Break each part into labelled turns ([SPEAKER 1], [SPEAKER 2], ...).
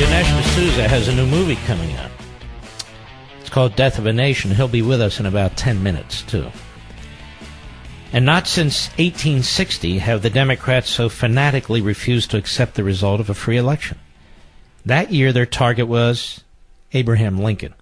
[SPEAKER 1] Dinesh D'Souza has a new movie coming out. It's called Death of a Nation. He'll be with us in about 10 minutes, too. And not since 1860 have the Democrats so fanatically refused to accept the result of a free election. That year, their target was Abraham Lincoln.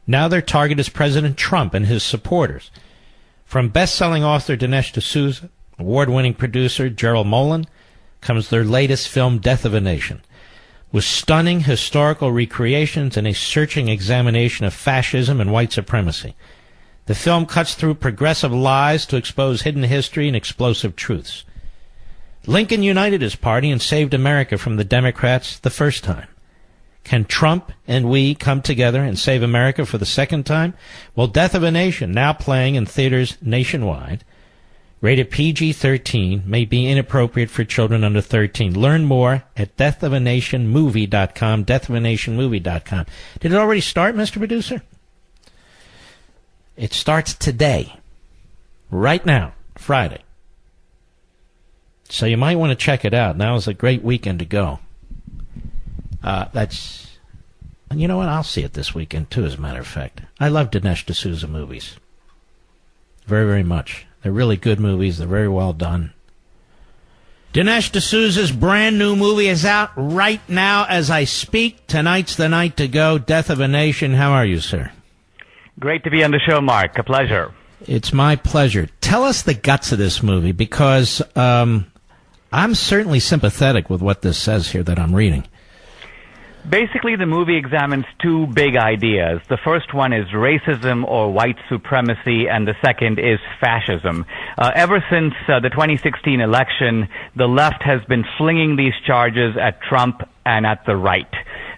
[SPEAKER 1] Now their target is President Trump and his supporters. From best-selling author Dinesh D'Souza, award-winning producer Gerald Molen, comes their latest film, Death of a Nation, with stunning historical recreations and a searching examination of fascism and white supremacy. The film cuts through progressive lies to expose hidden history and explosive truths. Lincoln united his party and saved America from the Democrats the first time. Can Trump and we come together and save America for the second time? Well, Death of a Nation, now playing in theaters nationwide, rated PG-13, may be inappropriate for children under 13. Learn more at deathofanationmovie.com, deathofanationmovie.com. Did it already start, Mr. Producer? It starts today, right now, Friday. So you might want to check it out. Now is a great weekend to go. And you know what? I'll see it this weekend, too, as a matter of fact. I love Dinesh D'Souza movies. Very, very much. They're really good movies. They're very well done. Dinesh D'Souza's brand new movie is out right now as I speak. Tonight's the night to go. Death of a Nation. How are you, sir?
[SPEAKER 2] Great to be on the show, Mark. A pleasure.
[SPEAKER 1] It's my pleasure. Tell us the guts of this movie, because I'm certainly sympathetic with what this says here that I'm reading.
[SPEAKER 2] Basically, the movie examines two big ideas. The first one is racism or white supremacy, and the second is fascism. Ever since the 2016 election, the left has been flinging these charges at Trump and at the right.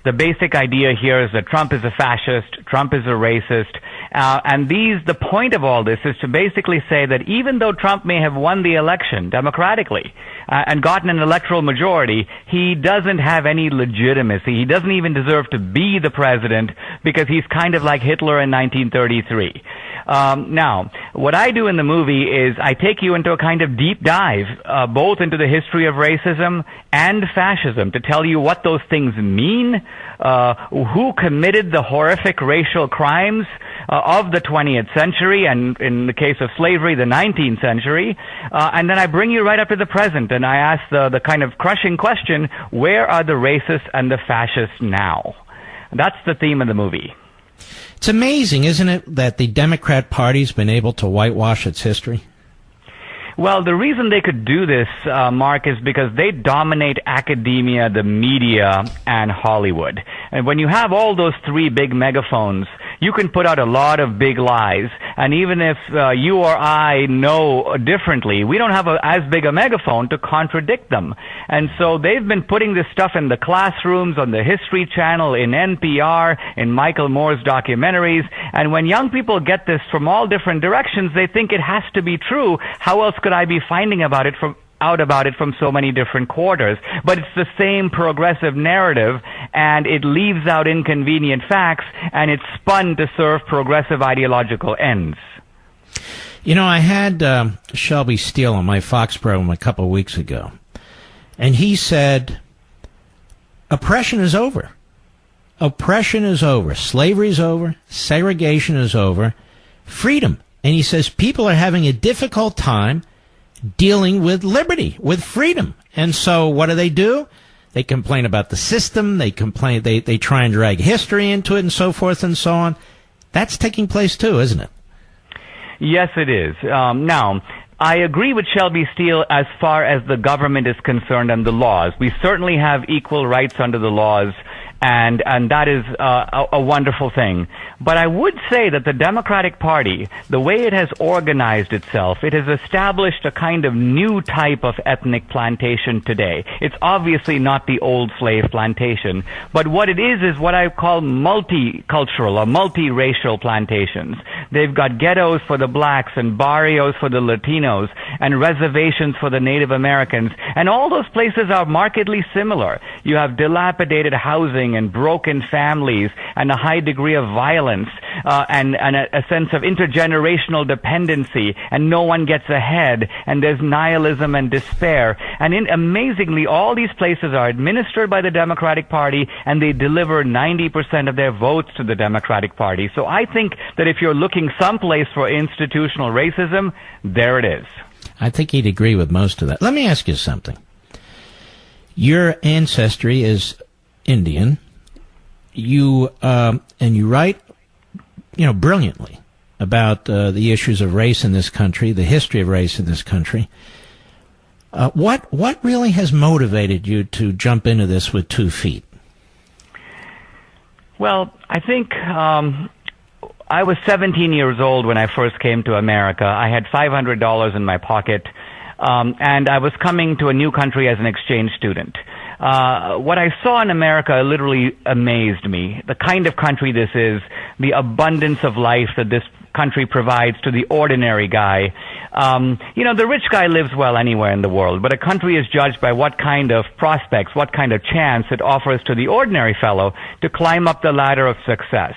[SPEAKER 2] The basic idea here is that Trump is a fascist, Trump is a racist, and the point of all this is to basically say that even though Trump may have won the election democratically and gotten an electoral majority, he doesn't have any legitimacy. He doesn't even deserve to be the president because he's kind of like Hitler in 1933. Now, what I do in the movie is I take you into a kind of deep dive, both into the history of racism and fascism, to tell you what those things mean, who committed the horrific racial crimes of the 20th century, and in the case of slavery, the 19th century, and then I bring you right up to the present, and I ask the kind of crushing question, where are the racists and the fascists now? That's the theme of the movie.
[SPEAKER 1] It's amazing, isn't it, that the Democrat Party's been able to whitewash its history?
[SPEAKER 2] Well, the reason they could do this, Mark, is because they dominate academia, the media, and Hollywood. And when you have all those three big megaphones, you can put out a lot of big lies. And even if you or I know differently, we don't have as big a megaphone to contradict them. And so they've been putting this stuff in the classrooms, on the History Channel, in NPR, in Michael Moore's documentaries. And when young people get this from all different directions, they think it has to be true. How else could I be finding out about it from so many different quarters? But it's the same progressive narrative, and it leaves out inconvenient facts, and it's spun to serve progressive ideological ends.
[SPEAKER 1] You know, I had Shelby Steele on my Fox program a couple of weeks ago, and he said, oppression is over. Oppression is over. Slavery is over. Segregation is over. Freedom. And he says people are having a difficult time dealing with liberty, with freedom. And so what do? They complain about the system. They complain. They try and drag history into it and so forth and so on. That's taking place too, isn't it?
[SPEAKER 2] Yes, it is. Now, I agree with Shelby Steele as far as the government is concerned and the laws. We certainly have equal rights under the laws, and that is a wonderful thing. But I would say that the Democratic Party, the way it has organized itself, it has established a kind of new type of ethnic plantation today. It's obviously not the old slave plantation, but what it is what I call multicultural or multiracial plantations. They've got ghettos for the blacks and barrios for the Latinos and reservations for the Native Americans, and all those places are markedly similar. You have dilapidated housing and broken families and a high degree of violence and a sense of intergenerational dependency, and no one gets ahead, and there's nihilism and despair. And amazingly, all these places are administered by the Democratic Party, and they deliver 90% of their votes to the Democratic Party. So I think that if you're looking someplace for institutional racism, there it is.
[SPEAKER 1] I think he'd agree with most of that. Let me ask you something. Your ancestry is Indian. You write, brilliantly about the issues of race in this country, the history of race in this country. What really has motivated you to jump into this with 2 feet?
[SPEAKER 2] Well, I think I was 17 years old when I first came to America. I had $500 in my pocket, and I was coming to a new country as an exchange student. What I saw in America literally amazed me. The kind of country this is, the abundance of life that this country provides to the ordinary guy. The rich guy lives well anywhere in the world, but a country is judged by what kind of prospects, what kind of chance it offers to the ordinary fellow to climb up the ladder of success.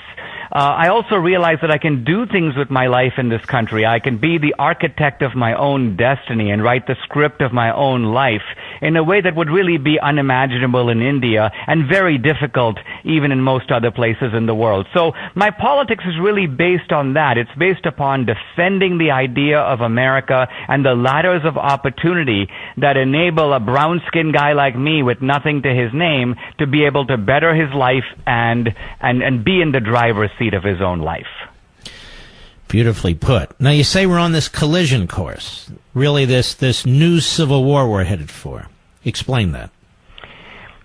[SPEAKER 2] I also realize that I can do things with my life in this country. I can be the architect of my own destiny and write the script of my own life in a way that would really be unimaginable in India and very difficult even in most other places in the world. So my politics is really based on that. It's based upon defending the idea of America and the ladders of opportunity that enable a brown-skinned guy like me with nothing to his name to be able to better his life and be in the driver's seat of his own life.
[SPEAKER 1] Beautifully put. Now, you say we're on this collision course, really this new civil war we're headed for. Explain that.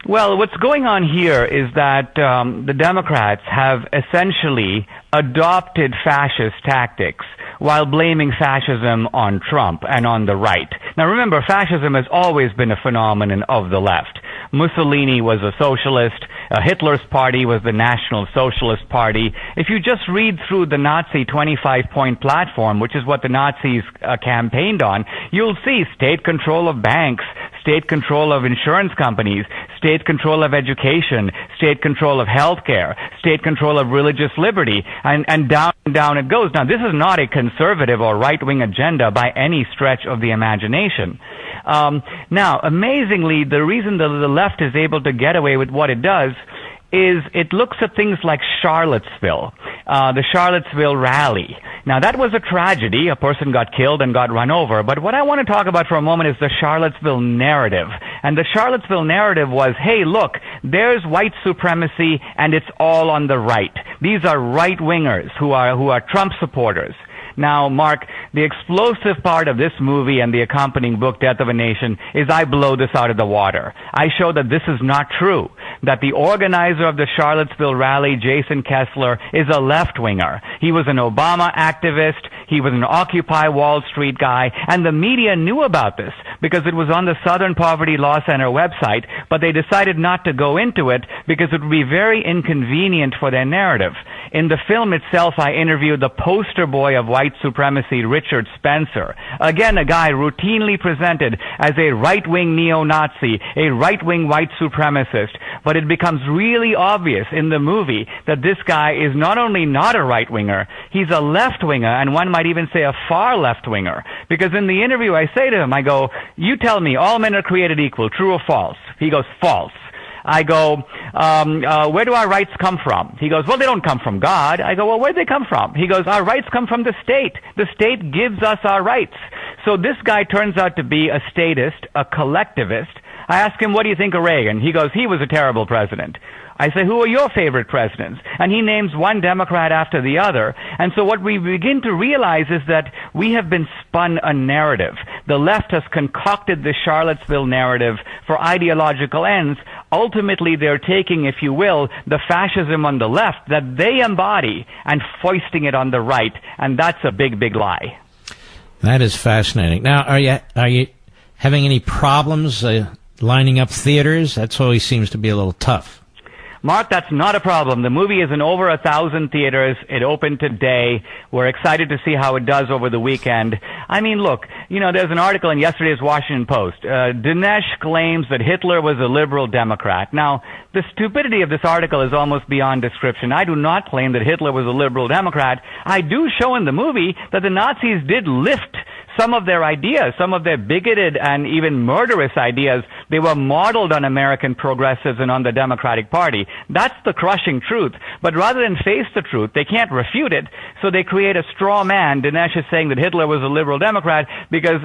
[SPEAKER 2] Well, what's going on here is that the Democrats have essentially adopted fascist tactics while blaming fascism on Trump and on the right. Now remember, fascism has always been a phenomenon of the left. Mussolini was a socialist. Hitler's party was the National Socialist Party. If you just read through the Nazi 25-point platform, which is what the Nazis campaigned on, you'll see state control of banks, state control of insurance companies, state control of education, state control of healthcare, state control of religious liberty, and down it goes. Now, this is not a conservative or right-wing agenda by any stretch of the imagination. Now, amazingly, the reason that the left is able to get away with what it does is it looks at things like Charlottesville, the Charlottesville rally. Now, that was a tragedy. A person got killed and got run over. But what I want to talk about for a moment is the Charlottesville narrative. And the Charlottesville narrative was, hey, look, there's white supremacy, and it's all on the right. These are right-wingers who are Trump supporters. Now, Mark, the explosive part of this movie and the accompanying book, Death of a Nation, is I blow this out of the water. I show that this is not true, that the organizer of the Charlottesville rally, Jason Kessler, is a left-winger. He was an Obama activist. He was an Occupy Wall Street guy, and the media knew about this because it was on the Southern Poverty Law Center website, but they decided not to go into it because it would be very inconvenient for their narrative. In the film itself, I interviewed the poster boy of white supremacy, Richard Spencer. Again, a guy routinely presented as a right-wing neo-Nazi, a right-wing white supremacist. But it becomes really obvious in the movie that this guy is not only not a right-winger, he's a left-winger, and one might even say a far left-winger. Because in the interview, I say to him, I go, you tell me, all men are created equal, true or false? He goes, false. I go, where do our rights come from? He goes, well, they don't come from God. I go, well, where do they come from? He goes, our rights come from the state. The state gives us our rights. So this guy turns out to be a statist, a collectivist. I ask him, what do you think of Reagan? He goes, he was a terrible president. I say, who are your favorite presidents? And he names one Democrat after the other. And so what we begin to realize is that we have been spun a narrative. The left has concocted the Charlottesville narrative for ideological ends. Ultimately, they're taking, if you will, the fascism on the left that they embody and foisting it on the right. And that's a big, big lie.
[SPEAKER 1] That is fascinating. Now, are you having any problems lining up theaters? That's always seems to be a little tough.
[SPEAKER 2] Mark, that's not a problem. The movie is in over 1,000 theaters. It opened today. We're excited to see how it does over the weekend. I mean, look, there's an article in yesterday's Washington Post. Dinesh claims that Hitler was a liberal Democrat. Now, the stupidity of this article is almost beyond description. I do not claim that Hitler was a liberal Democrat. I do show in the movie that the Nazis did lift some of their ideas, some of their bigoted and even murderous ideas. They were modeled on American progressives and on the Democratic Party. That's the crushing truth. But rather than face the truth, they can't refute it, so they create a straw man. Dinesh is saying that Hitler was a liberal Democrat because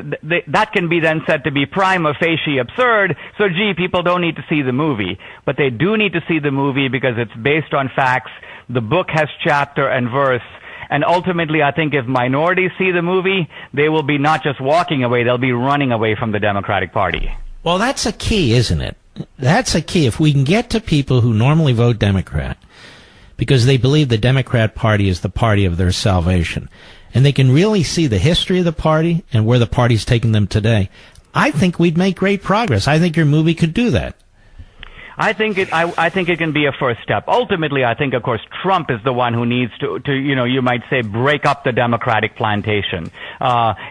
[SPEAKER 2] that can be then said to be prima facie absurd, so people don't need to see the movie. But they do need to see the movie because it's based on facts. The book has chapter and verse. And ultimately, I think if minorities see the movie, they will be not just walking away, they'll be running away from the Democratic Party.
[SPEAKER 1] Well, that's a key, isn't it? That's a key. If we can get to people who normally vote Democrat because they believe the Democrat Party is the party of their salvation, and they can really see the history of the party and where the party's taken them today, I think we'd make great progress. I think your movie could do that.
[SPEAKER 2] I think it can be a first step. Ultimately, I think, of course, Trump is the one who needs to you might say, break up the Democratic plantation.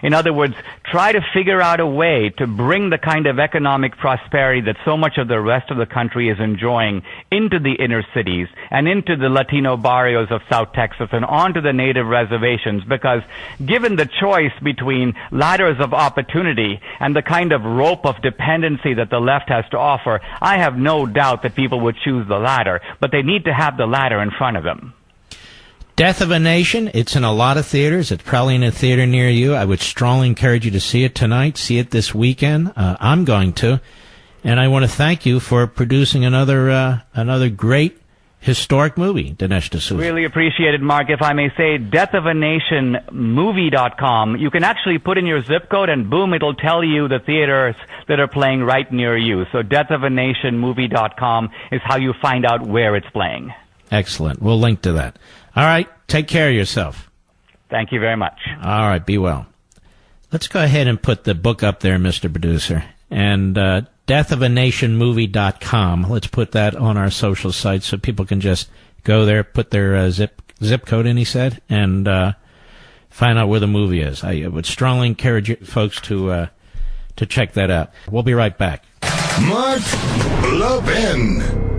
[SPEAKER 2] In other words, try to figure out a way to bring the kind of economic prosperity that so much of the rest of the country is enjoying into the inner cities and into the Latino barrios of South Texas and onto the native reservations, because given the choice between ladders of opportunity and the kind of rope of dependency that the left has to offer, I have no doubt that people would choose the latter, but they need to have the ladder in front of them.
[SPEAKER 1] Death of a Nation, it's in a lot of theaters. It's probably in a theater near you. I would strongly encourage you to see it tonight, see it this weekend. I'm going to. And I want to thank you for producing another great historic movie, Dinesh D'Souza.
[SPEAKER 2] Really appreciate it, Mark. If I may say, deathofanationmovie.com. You can actually put in your zip code and boom, it'll tell you the theaters that are playing right near you. So deathofanationmovie.com is how you find out where it's playing.
[SPEAKER 1] Excellent. We'll link to that. All right. Take care of yourself.
[SPEAKER 2] Thank you very much.
[SPEAKER 1] All right. Be well. Let's go ahead and put the book up there, Mr. Producer. And deathofanationmovie.com. Let's put that on our social sites so people can just go there, put their zip code in, he said, and find out where the movie is. I would strongly encourage you folks to check that out. We'll be right back.
[SPEAKER 3] Mark Levin.